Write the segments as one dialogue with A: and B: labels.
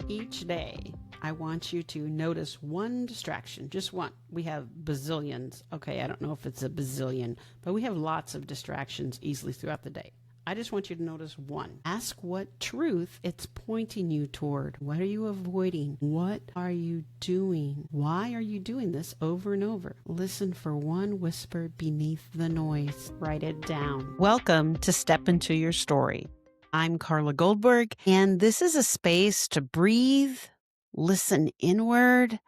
A: Each day, I want you to notice one distraction, just one. We have bazillions. Okay, I don't know if it's a bazillion, but we have lots of distractions easily throughout the day. I just want you to notice one. Ask what truth it's pointing you toward. What are you avoiding? What are you doing? Why are you doing this over and over? Listen for one whisper beneath the noise. Write it down. Welcome to Step Into Your Story. I'm Carla Goldberg, and this is a space to breathe, listen inward,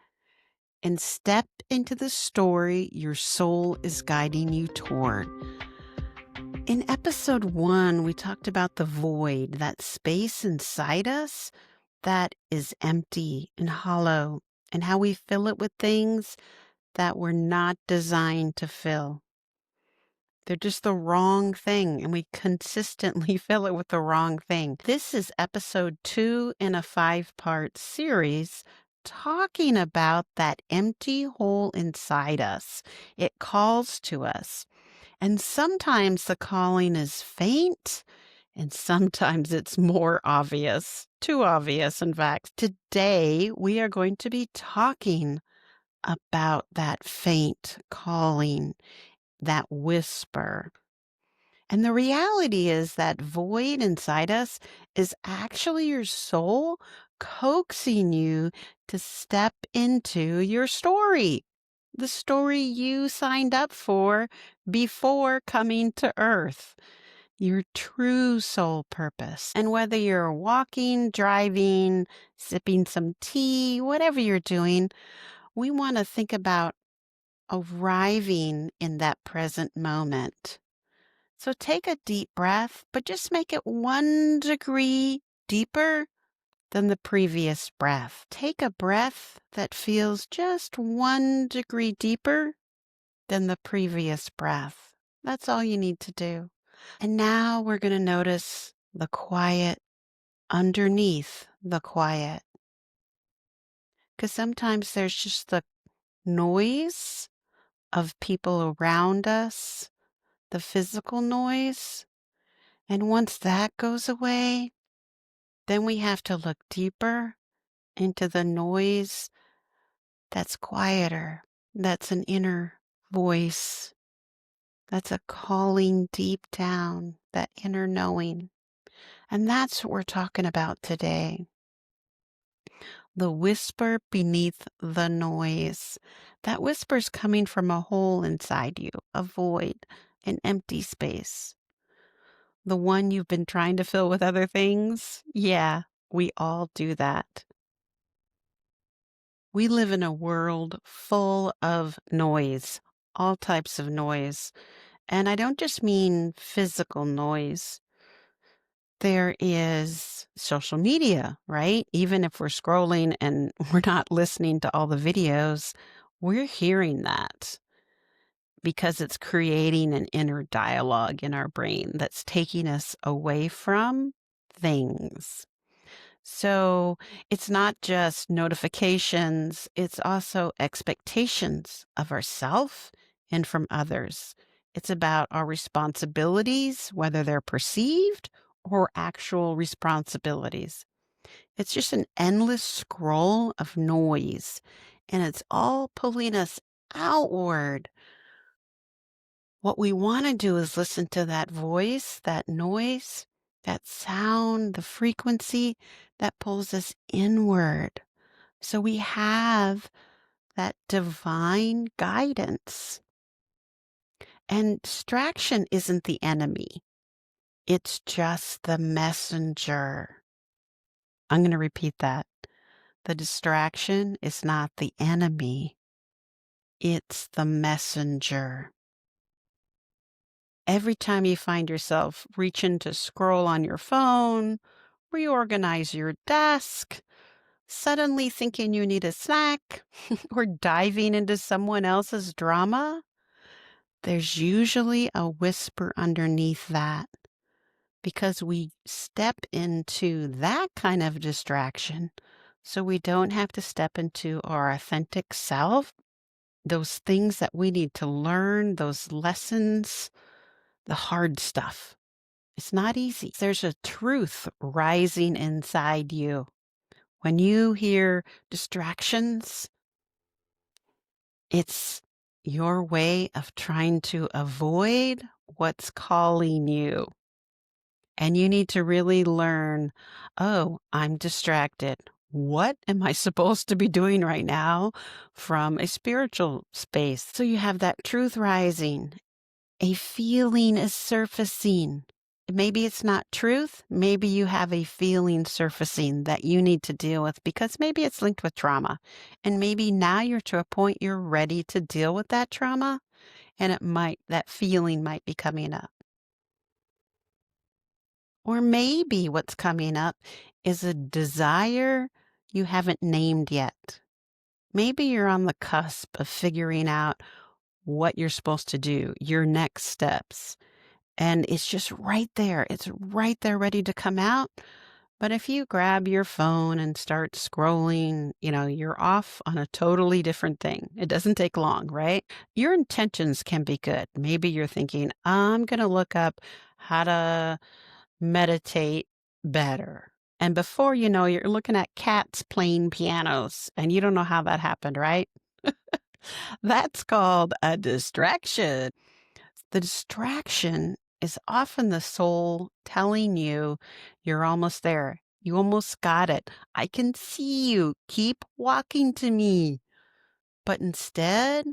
A: and step into the story your soul is guiding you toward. In episode 1, we talked about the void, that space inside us that is empty and hollow, and how we fill it with things that we're not designed to fill. They're just the wrong thing, and we consistently fill it with the wrong thing. This is episode 2 in a 5-part series talking about that empty hole inside us. It calls to us. And sometimes the calling is faint, and sometimes it's more obvious, too obvious, in fact. Today, we are going to be talking about that faint calling, that whisper. And the reality is that void inside us is actually your soul coaxing you to step into your story, the story you signed up for before coming to Earth, your true soul purpose. And whether you're walking, driving, sipping some tea, whatever you're doing, we want to think about arriving in that present moment. So take a deep breath, but just make it 1 degree deeper than the previous breath. Take a breath that feels just 1 degree deeper than the previous breath. That's all you need to do. And now we're going to notice the quiet underneath the quiet. Because sometimes there's just the noise of people around us, the physical noise. And once that goes away, then we have to look deeper into the noise that's quieter. That's an inner voice. That's a calling deep down, that inner knowing. And that's what we're talking about today. The whisper beneath the noise. That whisper's coming from a hole inside you, a void, an empty space. The one you've been trying to fill with other things? Yeah, we all do that. We live in a world full of noise, all types of noise. And I don't just mean physical noise. There is social media, right? Even if we're scrolling and we're not listening to all the videos, we're hearing that because it's creating an inner dialogue in our brain that's taking us away from things. So it's not just notifications, it's also expectations of ourselves and from others. It's about our responsibilities, whether they're perceived or actual responsibilities. It's just an endless scroll of noise, and it's all pulling us outward. What we want to do is listen to that voice, that noise, that sound, the frequency that pulls us inward. So we have that divine guidance. And distraction isn't the enemy. It's just the messenger. I'm going to repeat that. The distraction is not the enemy. It's the messenger. Every time you find yourself reaching to scroll on your phone, reorganize your desk, suddenly thinking you need a snack, or diving into someone else's drama, there's usually a whisper underneath that. Because we step into that kind of distraction so we don't have to step into our authentic self, those things that we need to learn, those lessons, the hard stuff. It's not easy. There's a truth rising inside you. When you hear distractions, it's your way of trying to avoid what's calling you. And you need to really learn, oh, I'm distracted. What am I supposed to be doing right now from a spiritual space? So you have that truth rising, a feeling is surfacing. Maybe it's not truth. Maybe you have a feeling surfacing that you need to deal with because maybe it's linked with trauma. And maybe now you're to a point you're ready to deal with that trauma and that feeling might be coming up. Or maybe what's coming up is a desire you haven't named yet. Maybe you're on the cusp of figuring out what you're supposed to do, your next steps. And it's just right there. It's right there ready to come out. But if you grab your phone and start scrolling, you're off on a totally different thing. It doesn't take long, right? Your intentions can be good. Maybe you're thinking, I'm going to look up how to meditate better. And before you know, you're looking at cats playing pianos and you don't know how that happened, right? That's called a distraction. The distraction is often the soul telling you you're almost there. You almost got it. I can see you. Keep walking to me. But instead,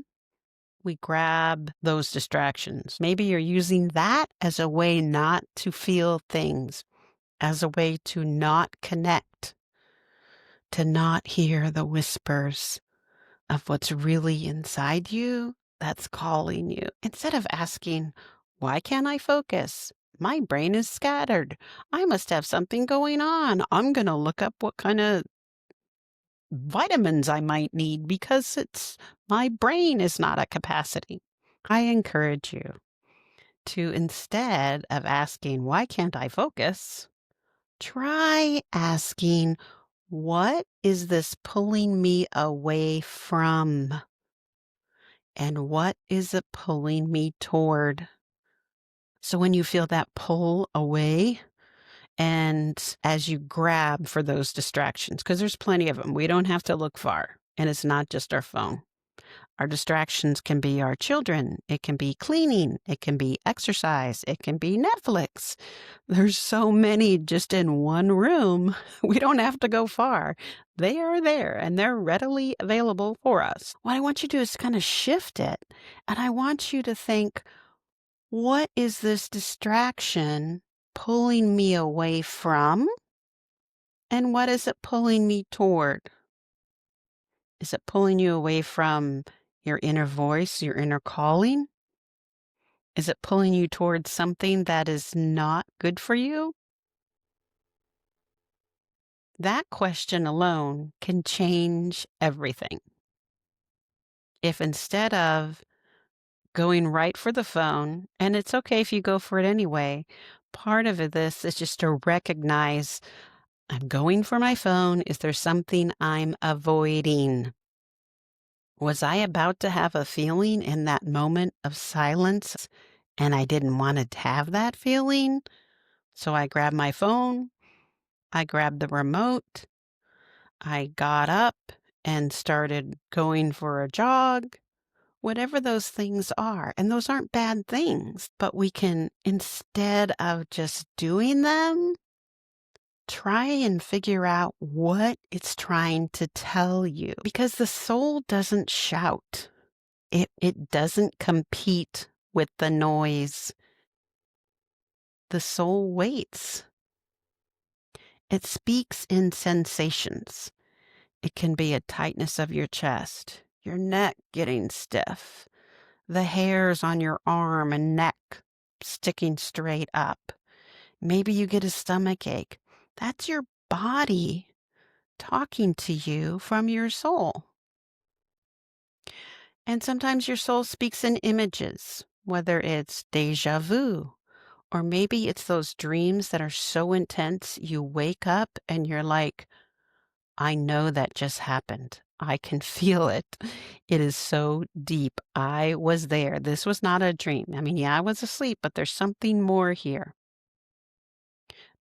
A: we grab those distractions. Maybe you're using that as a way not to feel things, as a way to not connect, to not hear the whispers of what's really inside you that's calling you. Instead of asking, why can't I focus? My brain is scattered. I must have something going on. I'm going to look up what kind of vitamins I might need because my brain is not at capacity. I encourage you to, instead of asking, why can't I focus? Try asking, what is this pulling me away from? And what is it pulling me toward? So when you feel that pull away, and as you grab for those distractions, because there's plenty of them, we don't have to look far. And it's not just our phone. Our distractions can be our children. It can be cleaning. It can be exercise. It can be Netflix. There's so many just in one room. We don't have to go far. They are there and they're readily available for us. What I want you to do is kind of shift it. And I want you to think, what is this distraction pulling me away from? And what is it pulling me toward? Is it pulling you away from your inner voice, your inner calling? Is it pulling you towards something that is not good for you? That question alone can change everything. If instead of going right for the phone, and it's okay if you go for it anyway, part of this is just to recognize, I'm going for my phone. Is there something I'm avoiding? Was I about to have a feeling in that moment of silence and I didn't want to have that feeling? So I grabbed my phone, I grabbed the remote, I got up and started going for a jog, whatever those things are. And those aren't bad things, but we can, instead of just doing them, try and figure out what it's trying to tell you. Because the soul doesn't shout. It doesn't compete with the noise. The soul waits. It speaks in sensations. It can be a tightness of your chest, your neck getting stiff, the hairs on your arm and neck sticking straight up. Maybe you get a stomach ache. That's your body talking to you from your soul. And sometimes your soul speaks in images, whether it's deja vu, or maybe it's those dreams that are so intense you wake up and you're like, I know that just happened. I can feel it. It is so deep. I was there. This was not a dream. I mean, yeah, I was asleep, but there's something more here.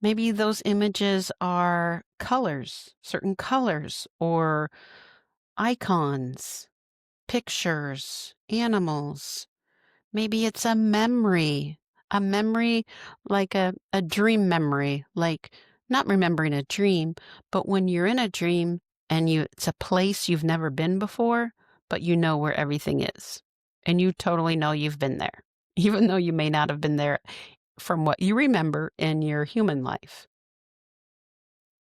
A: Maybe those images are colors, certain colors, or icons, pictures, animals. Maybe it's a memory like a dream memory, like not remembering a dream, but when you're in a dream and it's a place you've never been before, but you know where everything is. And you totally know you've been there, even though you may not have been there from what you remember in your human life.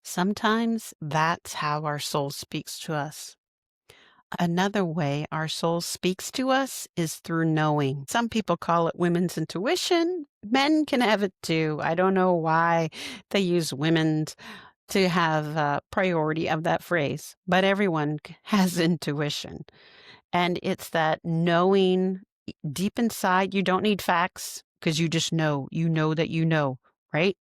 A: Sometimes that's how our soul speaks to us. Another way our soul speaks to us is through knowing. Some people call it women's intuition. Men can have it too. I don't know why they use women's to have priority of that phrase, but everyone has intuition. And it's that knowing deep inside. You don't need facts because you just know. You know that you know, right?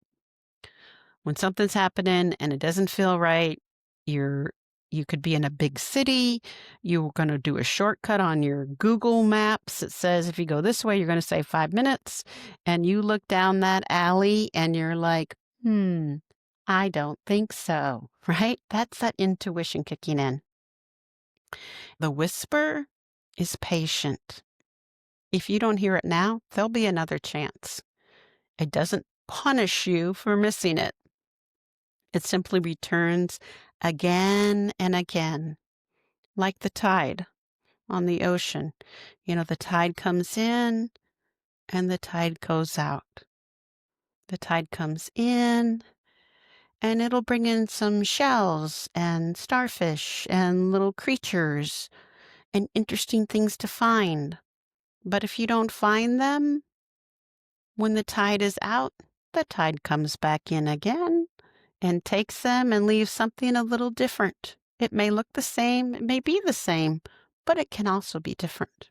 A: When something's happening and it doesn't feel right, you're you could be in a big city, you're going to do a shortcut on your Google Maps. It says if you go this way, you're going to save 5 minutes. And you look down that alley and you're like, I don't think so, right? That's that intuition kicking in. The whisper is patient. If you don't hear it now, there'll be another chance. It doesn't punish you for missing it. It simply returns again and again, like the tide on the ocean. You know, the tide comes in and the tide goes out. The tide comes in and it'll bring in some shells and starfish and little creatures and interesting things to find. But if you don't find them, when the tide is out, the tide comes back in again and takes them and leaves something a little different. It may look the same, it may be the same, but it can also be different.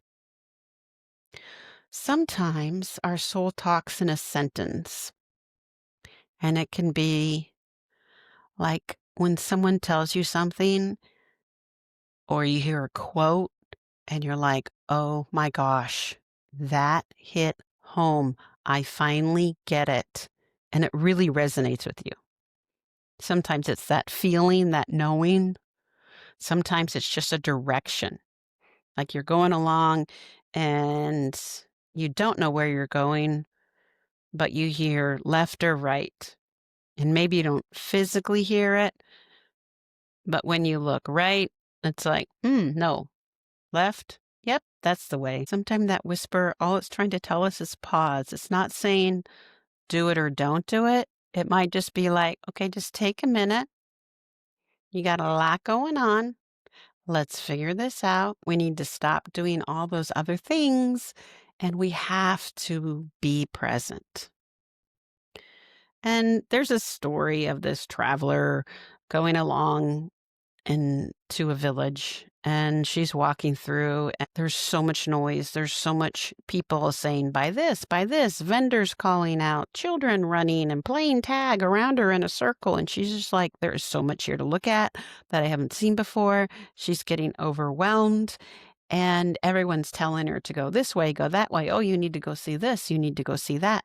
A: Sometimes our soul talks in a sentence, and it can be like when someone tells you something or you hear a quote and you're like, oh my gosh, that hit home. I finally get it. And it really resonates with you. Sometimes it's that feeling, that knowing. Sometimes it's just a direction. Like you're going along and you don't know where you're going, but you hear left or right. And maybe you don't physically hear it, but when you look right, it's like, no, left. Yep, that's the way. Sometimes that whisper, all it's trying to tell us is pause. It's not saying do it or don't do it. It might just be like, okay, just take a minute. You got a lot going on. Let's figure this out. We need to stop doing all those other things, and we have to be present. And there's a story of this traveler going along into a village, and she's walking through, and there's so much noise. There's so much people saying, buy this, vendors calling out, children running and playing tag around her in a circle. And she's just like, there is so much here to look at that I haven't seen before. She's getting overwhelmed. And everyone's telling her to go this way, go that way. Oh, you need to go see this. You need to go see that.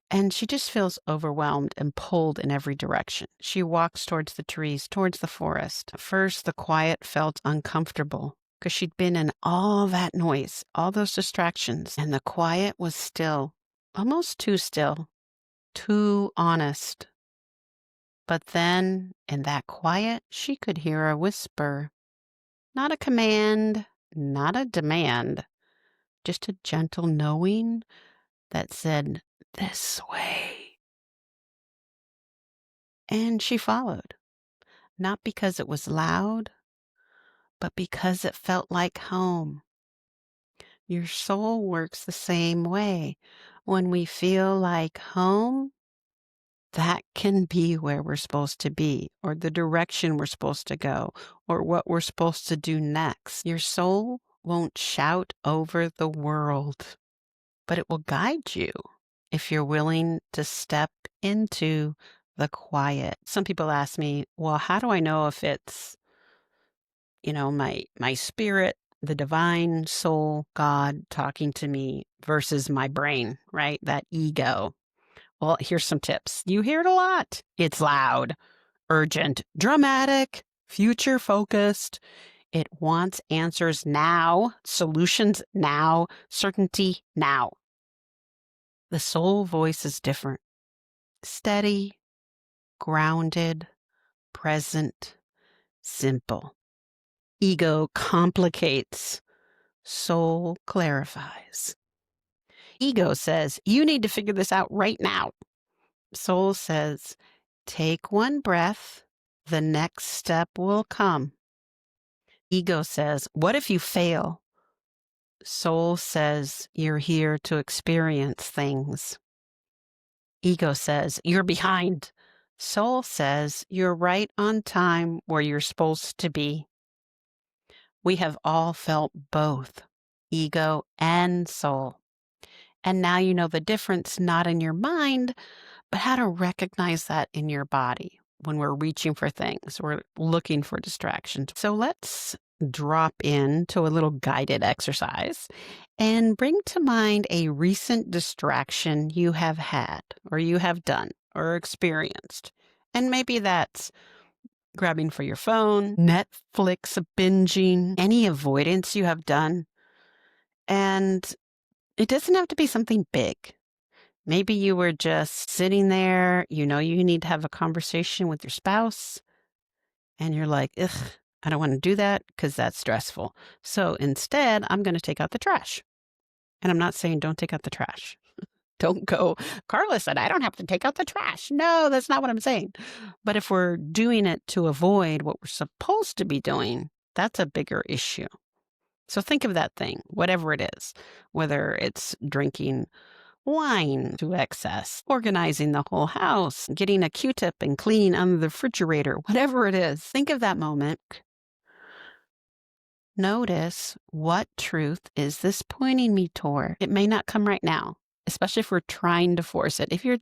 A: And she just feels overwhelmed and pulled in every direction. She walks towards the trees, towards the forest. At first, the quiet felt uncomfortable because she'd been in all that noise, all those distractions, and the quiet was still, almost too still, too honest. But then, in that quiet, she could hear a whisper. Not a command, not a demand, just a gentle knowing that said, this way. And she followed, not because it was loud, but because it felt like home. Your soul works the same way. When we feel like home, that can be where we're supposed to be, or the direction we're supposed to go, or what we're supposed to do next. Your soul won't shout over the world, but it will guide you if you're willing to step into the quiet. Some people ask me, well, how do I know if it's, my spirit, the divine soul, God talking to me versus my brain, right? That ego. Well, here's some tips. You hear it a lot. It's loud, urgent, dramatic, future focused. It wants answers now, solutions now, certainty now. The soul voice is different. Steady, grounded, present, simple. Ego complicates. Soul clarifies. Ego says, you need to figure this out right now. Soul says, take one breath. The next step will come. Ego says, what if you fail? Soul says, you're here to experience things. Ego says, you're behind. Soul says, you're right on time where you're supposed to be. We have all felt both, ego and soul. And now you know the difference, not in your mind, but how to recognize that in your body when we're reaching for things, we're looking for distractions. So let's drop into a little guided exercise and bring to mind a recent distraction you have had or you have done or experienced. And maybe that's grabbing for your phone, Netflix binging, any avoidance you have done. And it doesn't have to be something big. Maybe you were just sitting there, you know, you need to have a conversation with your spouse, and you're like, ugh, I don't want to do that because that's stressful. So instead, I'm going to take out the trash. And I'm not saying don't take out the trash. Don't go, Carla said, I don't have to take out the trash. No, that's not what I'm saying. But if we're doing it to avoid what we're supposed to be doing, that's a bigger issue. So think of that thing, whatever it is, whether it's drinking wine to excess, organizing the whole house, getting a Q-tip and cleaning under the refrigerator, whatever it is. Think of that moment. Notice, what truth is this pointing me toward? It may not come right now, especially if we're trying to force it. If you're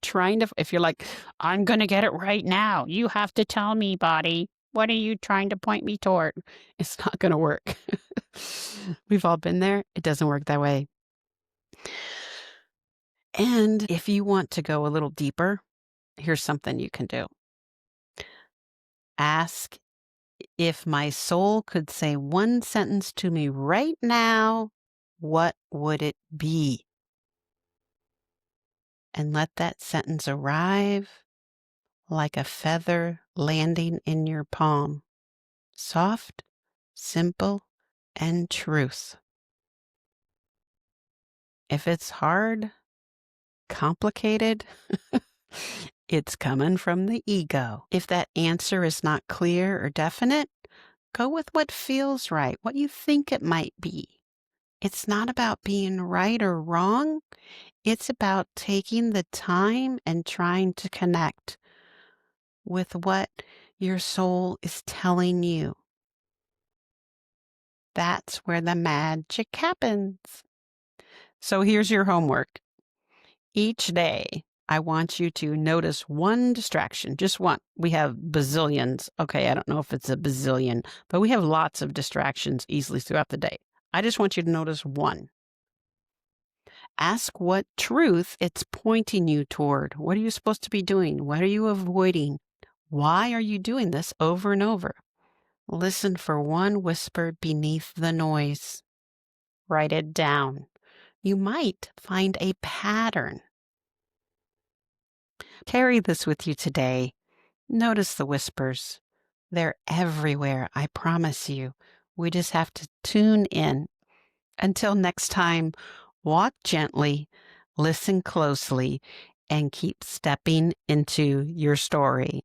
A: like, I'm going to get it right now. You have to tell me, body. What are you trying to point me toward? It's not going to work. We've all been there. It doesn't work that way. And if you want to go a little deeper, here's something you can do. Ask, if my soul could say one sentence to me right now, what would it be? And let that sentence arrive like a feather landing in your palm. Soft, simple, and truth. If it's hard, complicated, it's coming from the ego. If that answer is not clear or definite, go with what feels right, what you think it might be. It's not about being right or wrong. It's about taking the time and trying to connect with what your soul is telling you. That's where the magic happens. So here's your homework. Each day, I want you to notice one distraction, just one. We have bazillions. Okay, I don't know if it's a bazillion, but we have lots of distractions easily throughout the day. I just want you to notice one. Ask what truth it's pointing you toward. What are you supposed to be doing? What are you avoiding? Why are you doing this over and over? Listen for one whisper beneath the noise. Write it down. You might find a pattern. Carry this with you today. Notice the whispers. They're everywhere, I promise you. We just have to tune in. Until next time, walk gently, listen closely, and keep stepping into your story.